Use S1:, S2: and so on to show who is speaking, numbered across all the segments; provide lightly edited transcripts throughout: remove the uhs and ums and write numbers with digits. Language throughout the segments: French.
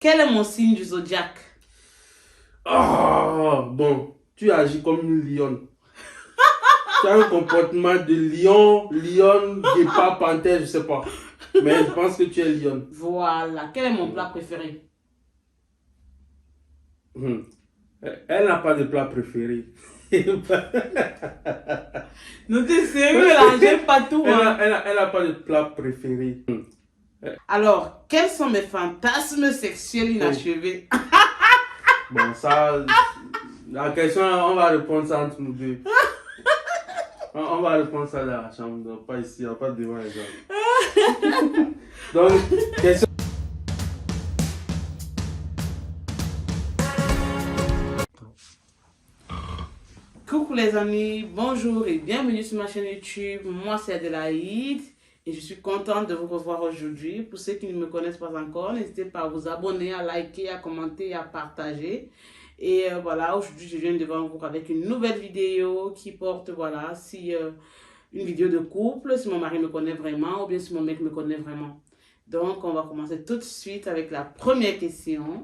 S1: Quel est mon signe du zodiaque?
S2: Ah, bon, tu agis comme une lionne. Tu as un comportement de lion, guépard, panthère, je sais pas. Mais je pense que tu es lionne.
S1: Voilà. Quel est mon plat préféré?
S2: Elle n'a pas de plat préféré.
S1: Non, t'es sérieux là, j'aime pas tout. Hein.
S2: Elle n'a pas de plat préféré.
S1: Alors, quels sont mes fantasmes sexuels inachevés?
S2: Bon, ça, la question, on va répondre ça entre nous deux. On va répondre ça dans la chambre, donc pas ici, pas devant les gens. Donc, question.
S1: Coucou les amis, bonjour et bienvenue sur ma chaîne YouTube. Moi c'est Adélaïde et je suis contente de vous revoir aujourd'hui. Pour ceux qui ne me connaissent pas encore, n'hésitez pas à vous abonner, à liker, à commenter et à partager. Et voilà, aujourd'hui je viens devant vous avec une nouvelle vidéo qui porte, voilà, si une vidéo de couple, si mon mari me connaît vraiment ou bien si mon mec me connaît vraiment. Donc on va commencer tout de suite avec la première question.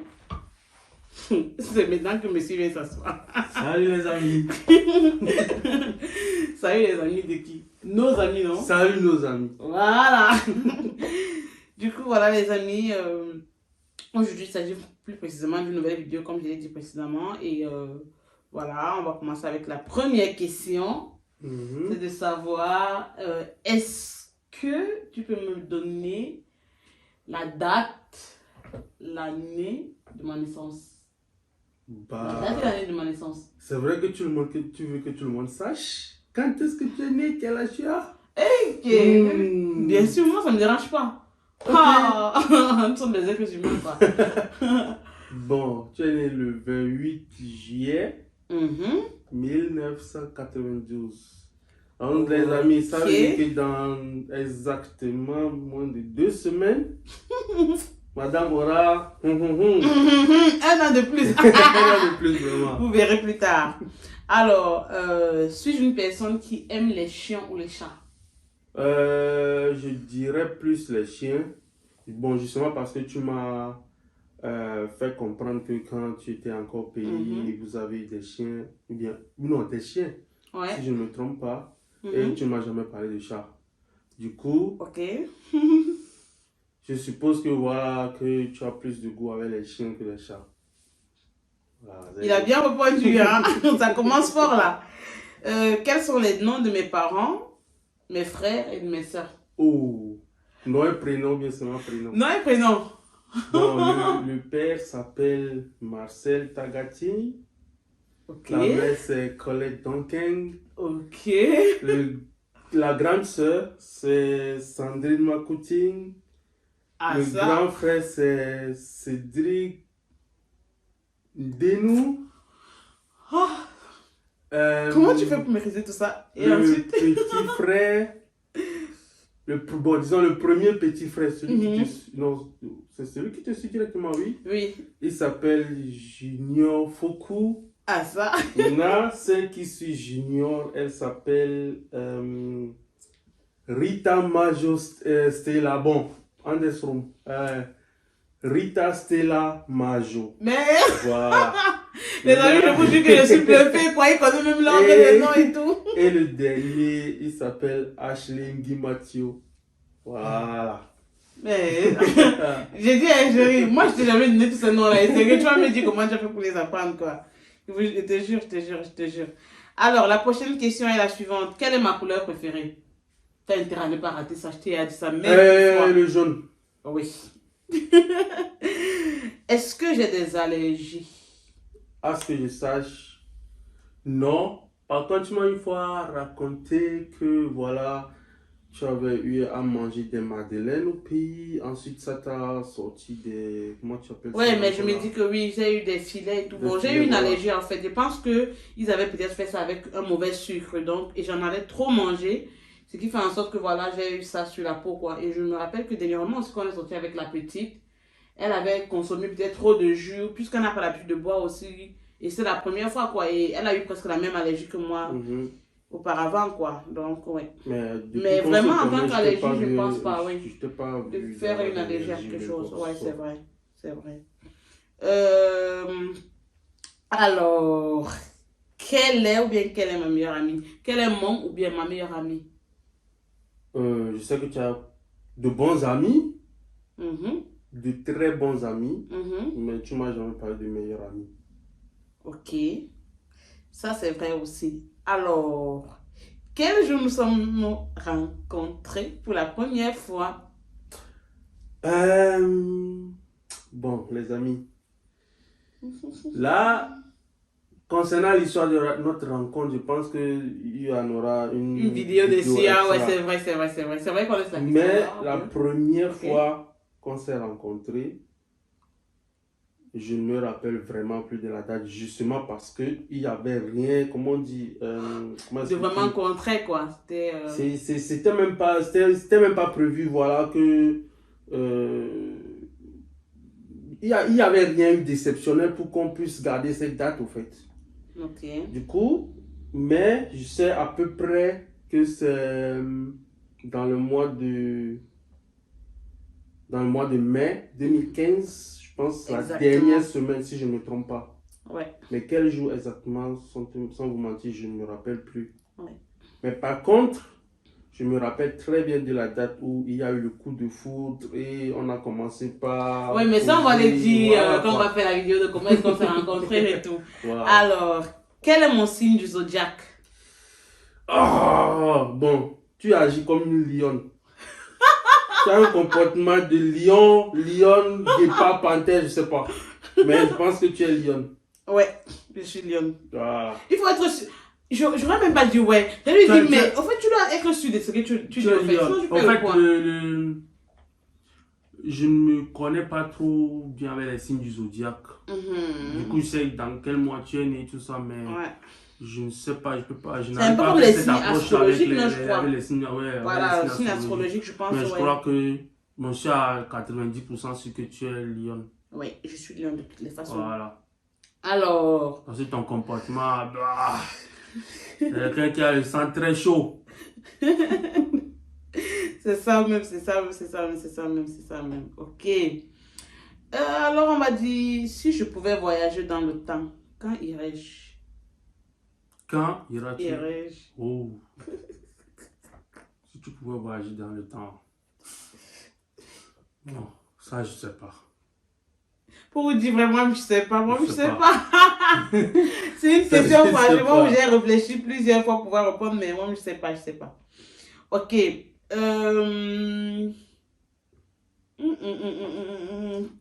S1: C'est maintenant que monsieur vient s'asseoir.
S2: Salut les amis.
S1: Salut les amis de qui? Nos amis, non?
S2: Salut nos amis.
S1: Voilà. Du coup, voilà les amis. Aujourd'hui, il s'agit plus précisément d'une nouvelle vidéo, comme je l'ai dit précédemment. Et voilà, on va commencer avec la première question. C'est de savoir, est-ce que tu peux me donner la date, l'année de ma naissance? La date et l'année de ma naissance.
S2: C'est vrai que tu veux que tout le monde sache. Quand est-ce que tu es né? Quel âge tu as?
S1: Ok. Bien sûr, moi ça me dérange pas.
S2: Okay.
S1: Ah, nous sommes des êtres humains, quoi.
S2: Bon, tu es né le 28 juillet 1992. Donc, les amis, ça veut dire que dans exactement moins de 2 semaines, madame aura un
S1: an de plus.
S2: Un an de plus, vraiment.
S1: Vous verrez plus tard. Alors, suis-je une personne qui aime les chiens ou les chats?
S2: Je dirais plus les chiens. Bon, justement parce que tu m'as fait comprendre que quand tu étais encore au pays, vous avez des chiens, ou bien, non, des chiens, si je ne me trompe pas, et tu ne m'as jamais parlé de chats. Du coup, je suppose que voilà, que tu as plus de goût avec les chiens que les chats. Voilà,
S1: il a bien répondu, hein? Ça commence fort là. Quels sont les noms de mes parents, mes frères et de mes soeurs?
S2: Oh, nom et prénom, bien seulement prénom.
S1: Nom et prénom.
S2: Bon, le père s'appelle Marcel Tagati. La mère c'est Colette Duncan.
S1: Ok.
S2: La grande sœur c'est Sandrine Macoutine. Le grand frère c'est Cédric Denou.
S1: Oh. Comment tu fais pour maîtriser tout ça? Et ensuite
S2: petit frère, disons le premier petit frère, c'est celui qui te suit directement, oui.
S1: Oui.
S2: Il s'appelle Junior Foku.
S1: Ah ça.
S2: Là, celle qui suit Junior, elle s'appelle Rita Majo Stella. Bon, Andersrum. Rita Stella Majo.
S1: Mais
S2: voilà.
S1: Les amis, je vous dis que je suis bluffée, quoi, il connaît même l'ordre des noms et tout.
S2: Et le dernier, il s'appelle Ashley Mathieu. Voilà.
S1: Mais j'ai dit à Chérie, moi je t'ai jamais donné tous ces noms-là. Et c'est que tu vas me dire comment tu as fait pour les apprendre, quoi. Je te jure, je te jure, je te jure. Alors, la prochaine question est la suivante. Quelle est ma couleur préférée? T'as intérêt à ne pas rater ça, je t'ai dit ça même fois.
S2: Le jaune.
S1: Oui. Est-ce que j'ai des allergies?
S2: À ce que je sache, non. Par contre, tu m'as une fois raconté que voilà, tu avais eu à manger des madeleines au pays. Ensuite, ça t'a sorti des. Comment tu appelles ça?
S1: Ouais, mais je me dis que oui, j'ai eu des filets et tout. Bon, j'ai eu une allergie en fait. Je pense qu'ils avaient peut-être fait ça avec un mauvais sucre. Donc, et j'en avais trop mangé. Ce qui fait en sorte que voilà, j'ai eu ça sur la peau, quoi. Et je me rappelle que dernièrement, aussi, quand on est sorti avec la petite, elle avait consommé peut-être trop de jus, puisqu'elle n'a pas l'habitude de boire aussi. Et c'est la première fois, quoi. Et elle a eu presque la même allergie que moi auparavant, quoi. Donc, ouais. Mais vraiment, en tant qu'allergie, je ne pense pas, oui. De faire une allergie à quelque chose. Ouais, c'est vrai. C'est vrai. Alors, quelle est ma meilleure amie? Quel est mon ou bien ma meilleure amie?
S2: Je sais que tu as de bons amis,
S1: Mhm,
S2: de très bons amis,
S1: mhm.
S2: mais tu m'as jamais parlé de meilleurs amis.
S1: Ok, ça c'est vrai aussi. Alors, quel jour nous sommes-nous rencontrés pour la première fois?
S2: Bon, les amis, là, concernant l'histoire de notre rencontre, je pense qu'il y en aura
S1: Une vidéo dessus, ah ouais,
S2: extra.
S1: c'est vrai, c'est vrai, c'est vrai. C'est vrai qu'on laisse la question
S2: Mais
S1: là,
S2: la
S1: bien.
S2: première
S1: Ok.
S2: fois qu'on s'est rencontrés, je ne me rappelle vraiment plus de la date, justement parce qu'il n'y avait rien, comment on dit, comment
S1: De vraiment
S2: expliquer?
S1: rencontrer, quoi.
S2: C'était même pas prévu, voilà, que euh, il y avait rien eu d'exceptionnel pour qu'on puisse garder cette date, au fait.
S1: Ok.
S2: Du coup, mais je sais à peu près que c'est dans le mois de dans le mois de mai 2015, je pense, la
S1: Exactement.
S2: dernière semaine, si je ne me trompe pas.
S1: Ouais.
S2: Mais quel jour exactement, sans vous mentir, je ne me rappelle plus.
S1: Ouais.
S2: Mais par contre, je me rappelle très bien de la date où il y a eu le coup de foudre et on a commencé par
S1: Ouais, mais ça, on va
S2: causer,
S1: le dire
S2: voilà
S1: quand on
S2: quoi.
S1: va faire la vidéo de comment est-ce qu'on s'est rencontrés et tout.
S2: Voilà.
S1: Alors, quel est mon signe du zodiaque?
S2: Ah, bon, tu agis comme une lionne. Tu as un comportement de lion, guépard, panthère, je sais pas. Mais je pense que tu es lionne.
S1: Ouais, je suis lionne.
S2: Voilà.
S1: Il faut être sûr. J'aurais même pas dit ouais. Je lui dis, mais au fait, tu dois être sûr de ce que tu dis au fait. Sinon, tu
S2: En
S1: fais le
S2: fait,
S1: quoi?
S2: je ne me connais pas trop bien avec les signes du zodiaque. Du
S1: Mhm.
S2: coup, je sais dans quel mois tu es né, tout ça, mais
S1: Ouais.
S2: je ne sais pas, je peux pas, je
S1: C'est un
S2: n'arrive
S1: peu
S2: pas à
S1: comme
S2: faire
S1: les
S2: cette
S1: signes
S2: approche avec
S1: astrologiques, non, je crois.
S2: avec les signes, ouais, avec
S1: Voilà,
S2: les
S1: le signe astrologique, je pense,
S2: Mais je
S1: ouais.
S2: crois que mon chat a 90% sur que tu es lion.
S1: Oui, je suis lion de toutes les façons.
S2: Voilà.
S1: Alors,
S2: Parce que ton comportement, quelqu'un qui a le sang très chaud.
S1: c'est ça même, c'est ça même, c'est ça même, c'est ça même, c'est ça même. Ok. Alors, on m'a dit, si je pouvais voyager dans le temps, quand irais-je?
S2: Quand iras-tu?
S1: Irais-je?
S2: Oh, si tu pouvais voyager dans le temps. Non, ça je sais pas.
S1: Pour vous dire vraiment, je sais pas. Moi, je sais
S2: pas.
S1: pas. C'est une
S2: Ça,
S1: question,
S2: je sais
S1: franchement, où
S2: pas.
S1: j'ai réfléchi plusieurs fois pour pouvoir répondre, mais moi, je sais pas, je sais pas. Ok.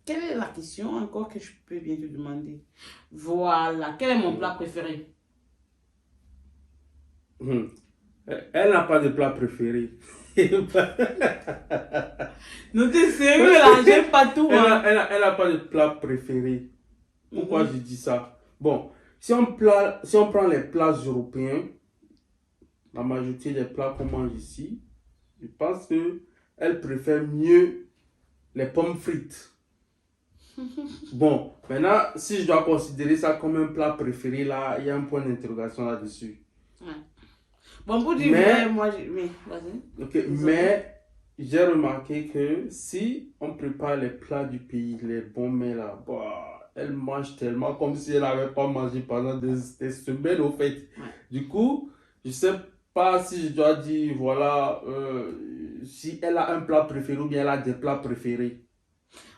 S1: Quelle est la question encore que je peux bien te demander? Voilà. Quel est mon plat préféré?
S2: Elle n'a pas de plat préféré.
S1: Non, t'es sérieux là, j'aime pas tout. Hein.
S2: Elle a pas de plat préféré. Pourquoi je dis ça? Bon, si on prend les plats européens, la majorité des plats qu'on mange ici, je pense que elle préfère mieux les pommes frites. Bon, maintenant, si je dois considérer ça comme un plat préféré, là, il y a un point d'interrogation là-dessus.
S1: Ouais. Bon, pour dire vrai, moi, oui, vas-y.
S2: Ok, mais j'ai remarqué que si on prépare les plats du pays, les bons mets là, bah, elle mange tellement comme si elle n'avait pas mangé pendant des semaines au fait.
S1: Ouais.
S2: Du coup, je sais pas si je dois dire, voilà, si elle a un plat préféré ou bien elle a des plats préférés.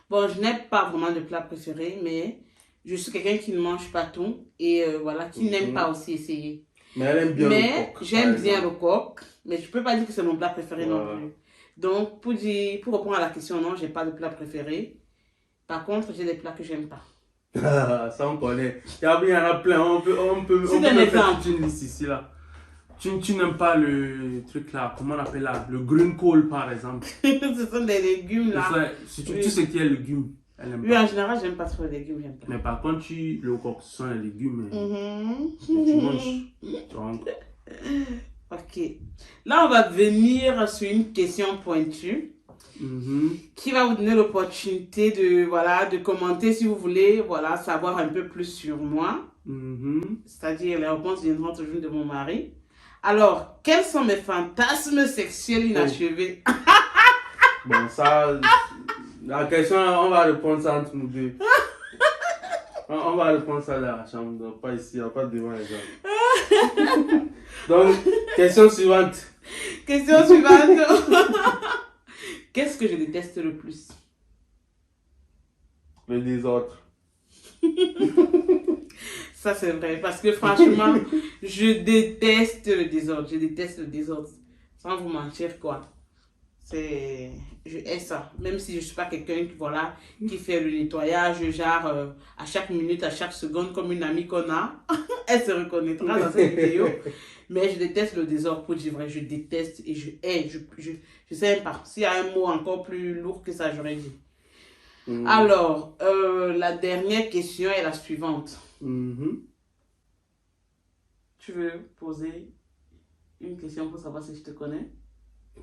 S1: Bon, je n'ai pas vraiment de plat préféré, mais je suis quelqu'un qui ne mange pas tout et voilà, qui n'aime pas aussi essayer.
S2: Mais elle aime bien le coq.
S1: J'aime bien le coq, mais je peux pas dire que c'est mon plat préféré non
S2: Voilà.
S1: plus. Donc, pour répondre à la question, non, j'ai pas de plat préféré. Par contre, j'ai des plats que j'aime pas.
S2: Ça on connaît. Il y en a plein, on peut
S1: C'est un
S2: faire
S1: exemple.
S2: toute une liste ici là. Tu n'aimes pas le truc là, comment on appelle là? Le green call par exemple.
S1: Ce sont des légumes là.
S2: Si tu sais qui est légume, elle aime
S1: Oui,
S2: pas.
S1: en général, j'aime pas trop les légumes, j'aime pas.
S2: Mais par contre, le coq, ce sont les légumes. Tu
S1: Mhm.
S2: manges. Donc,
S1: Ok. Là, on va venir sur une question pointue qui va vous donner l'opportunité de commenter si vous voulez, savoir un peu plus sur moi. C'est-à-dire, les réponses viendront toujours de mon mari. Alors, quels sont mes fantasmes sexuels inachevés?
S2: Bon, ça, la question, on va répondre ça entre nous deux. On va reprendre ça dans la chambre, donc pas ici, pas devant les gens. Donc, question suivante.
S1: Question suivante. Qu'est-ce que je déteste le plus?
S2: Le désordre.
S1: Ça, c'est vrai. Parce que franchement, je déteste le désordre. Je déteste le désordre. Sans vous mentir, quoi. Je hais ça. Même si je ne suis pas quelqu'un qui fait le nettoyage, genre, à chaque minute, à chaque seconde, comme une amie qu'on a. Elle se reconnaîtra dans cette vidéo. Mais je déteste le désordre, pour dire vrai. Je déteste et je hais. Je sais même pas. S'il y a un mot encore plus lourd que ça, j'aurais dit. Alors, la dernière question est la suivante. Tu veux poser une question pour savoir si je te connais?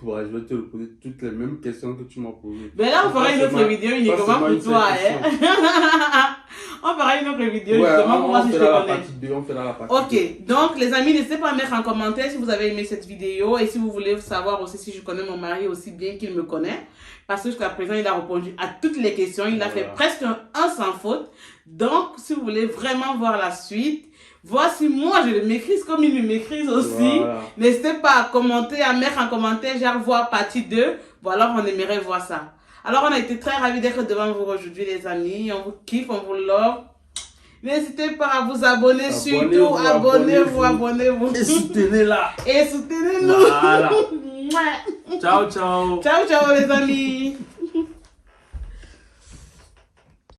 S2: Ouais, je vais te poser toutes les mêmes questions que tu m'as posées.
S1: Ben là, on fera une autre vidéo uniquement pour toi. Hein? On fera une autre vidéo justement pour voir si je te connais.
S2: On fera la partie 2.
S1: Ok, donc les amis, n'hésitez pas à mettre en commentaire si vous avez aimé cette vidéo et si vous voulez savoir aussi si je connais mon mari aussi bien qu'il me connaît. Parce que jusqu'à présent, il a répondu à toutes les questions. Il a fait presque un sans faute. Donc, si vous voulez vraiment voir la suite, voici moi, je le maîtrise comme il le maîtrise aussi. N'hésitez pas à commenter, à mettre en commentaire, genre voir partie 2. Bon, alors on aimerait voir ça. Alors, on a été très ravis d'être devant vous aujourd'hui, les amis. On vous kiffe, on vous love. N'hésitez pas à vous abonner, surtout. Abonnez-vous.
S2: Et soutenez-la.
S1: Et soutenez-nous.
S2: Voilà. Ciao, ciao.
S1: Ciao, ciao, les amis.